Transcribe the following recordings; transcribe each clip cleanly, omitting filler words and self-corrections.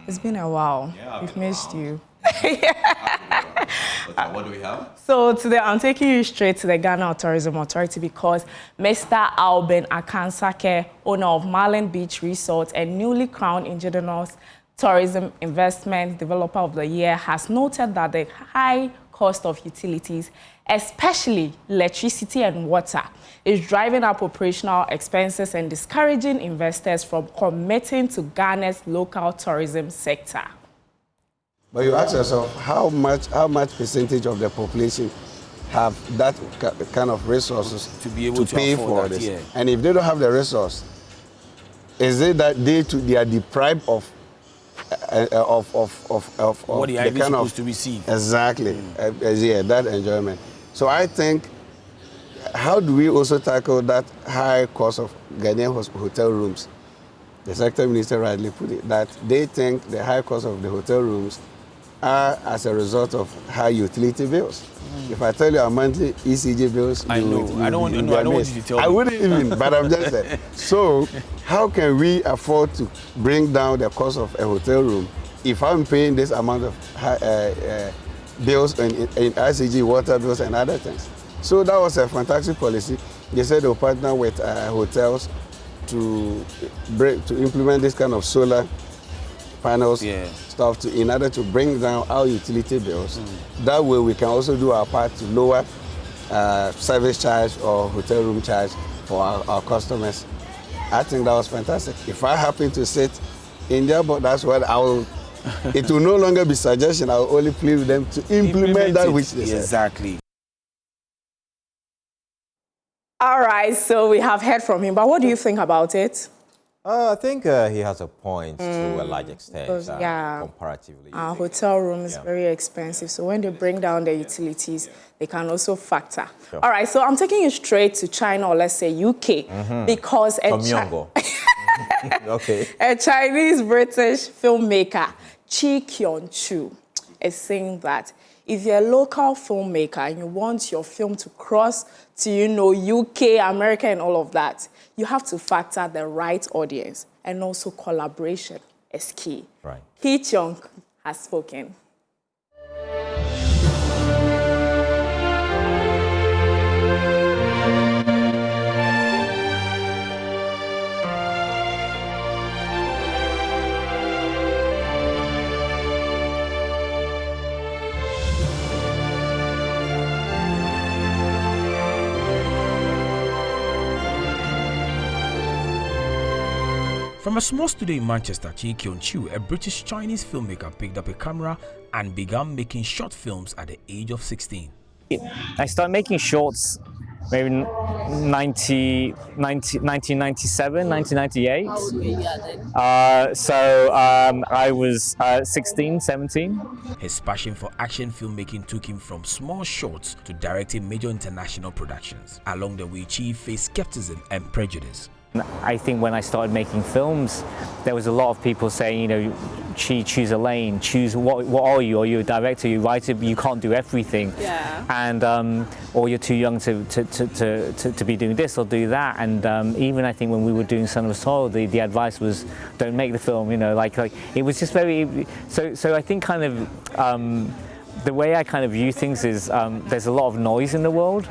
It's been a while. Yeah, we've missed you. What do we have? So today I'm taking you straight to the Ghana Tourism Authority because Mr. Albin Akansake, owner of Marlin Beach Resort and newly crowned Indigenous Tourism Investment Developer of the Year, has noted that the high cost of utilities, especially electricity and water, is driving up operational expenses and discouraging investors from committing to Ghana's local tourism sector. But you ask yourself, how much percentage of the population have that kind of resources to be able to pay afford for that, this? yeah. And if they don't have the resource, is it that they are deprived of what they are even supposed to receive? Exactly. Yeah, that enjoyment. So I think, how do we also tackle that high cost of Ghanaian hotel rooms? The Secretary Minister rightly put it, that they think the high cost of the hotel rooms are as a result of high utility bills. If I tell you our monthly ECG bills, I know. I don't want you to tell me. I wouldn't even, but I'm just saying. So, how can we afford to bring down the cost of a hotel room if I'm paying this amount of bills in ICG, water bills, and other things? So that was a fantastic policy. They said they'll partner with hotels to implement this kind of solar panels stuff in order to bring down our utility bills. That way we can also do our part to lower service charge or hotel room charge for our customers. I think that was fantastic. If I happen to sit in there, but that's what I will. It will no longer be suggestion. I will only plead with them to implement that which they said. Exactly. All right, so we have heard from him, but what do you think about it? I think he has a point to a large extent, comparatively. Our hotel room is very expensive, so when they bring down the utilities, they can also factor. Sure. All right, so I'm taking you straight to China, or let's say UK, because a Chinese-British filmmaker, Chi Kyun-chu, is saying that if you're a local filmmaker and you want your film to cross to, UK, America, and all of that, you have to factor the right audience, and also collaboration is key. Right. Ki Cheong has spoken. From a small studio in Manchester, Chi Kyun-chu, a British-Chinese filmmaker, picked up a camera and began making short films at the age of 16. I started making shorts maybe 1997, 1998. I was 16, 17. His passion for action filmmaking took him from small shorts to directing major international productions. Along the way, Chi faced skepticism and prejudice. I think when I started making films, there was a lot of people saying, Chi, choose a lane, choose what are you? Are you a director? You writer? You can't do everything. Yeah. And or you're too young to be doing this or do that. And even I think when we were doing Son of Soil, the advice was don't make the film. Like it was just very. So I think kind of. The way I kind of view things is there's a lot of noise in the world,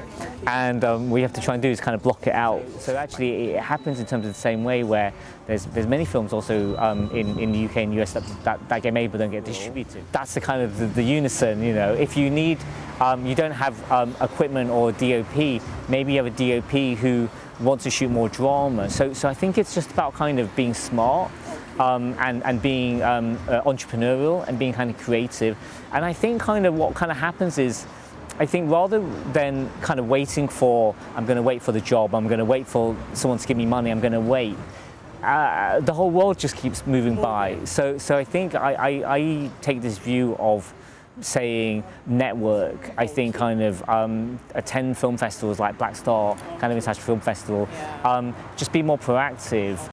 and what we have to try and do is kind of block it out. So actually it happens in terms of the same way where there's many films also in the UK and US that get made but don't get distributed. That's the kind of the unison, If you need, you don't have equipment or DOP, maybe you have a DOP who wants to shoot more drama. So I think it's just about kind of being smart. And being entrepreneurial and being kind of creative. And I think kind of what kind of happens is, I think rather than kind of waiting for, I'm going to wait for the job, I'm going to wait for someone to give me money, I'm going to wait. The whole world just keeps moving by. So I think I take this view of saying network. I think kind of attend film festivals like Black Star, kind of International Film Festival. Just be more proactive.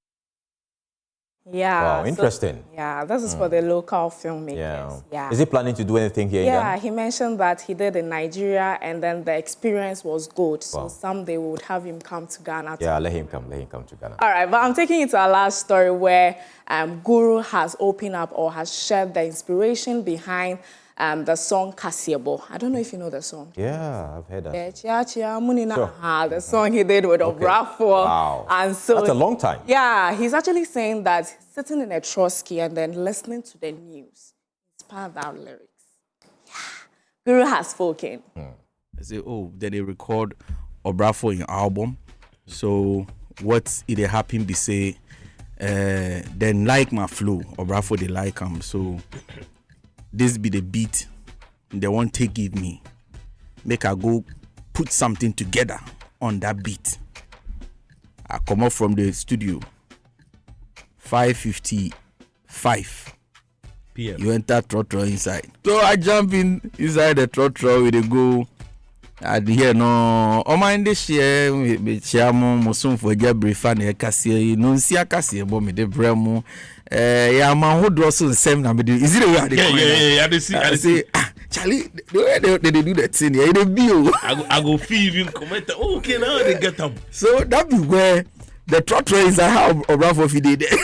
Yeah. Wow, interesting. Yeah, this is for the local filmmakers. Yeah. Is he planning to do anything here in Ghana? Yeah, he mentioned that he did in Nigeria and then the experience was good. So someday we would have him come to Ghana. Yeah, let him come to Ghana. All right, but I'm taking you to our last story where Guru has opened up or has shared the inspiration behind the song Kasiebo. I don't know if you know the song. Yeah, I've heard that. The song he did with Obrafo. Wow. And so that's a long time. Yeah, he's actually saying that sitting in a trosky and then listening to the news inspired that lyrics. Yeah. Guru has spoken. I say, then they record Obrafo in album. So what it happen be say, then like my flow, Obrafo they like him. So this be the beat they won't give me. Make I go put something together on that beat. I come up from the studio 5:55 p.m. You enter trotro inside. So I jump inside the trotro with the go. I hear no. O mind this year me chiamo musum for jabre fan e kase no nsia kase bo me de bremo. Yeah, man, who draws so same na me do. Is it the way I Yeah, I see. Charlie, the way they do that thing, yeah, they be. I go feel even comment. Oh, okay, now they get them. So that be where the trotro is how Obrafo did it.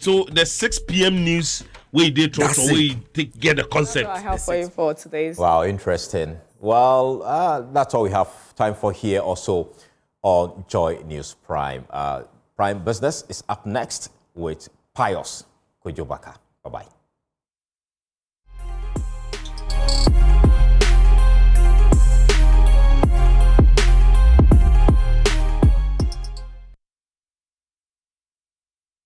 So the 6 p.m. news we did trotro, we get the concept. That's what I have for you for today's. Wow, interesting. Well, that's all we have time for here also on Joy News Prime. Prime Business is up next with Pius Kujubaka. Bye-bye.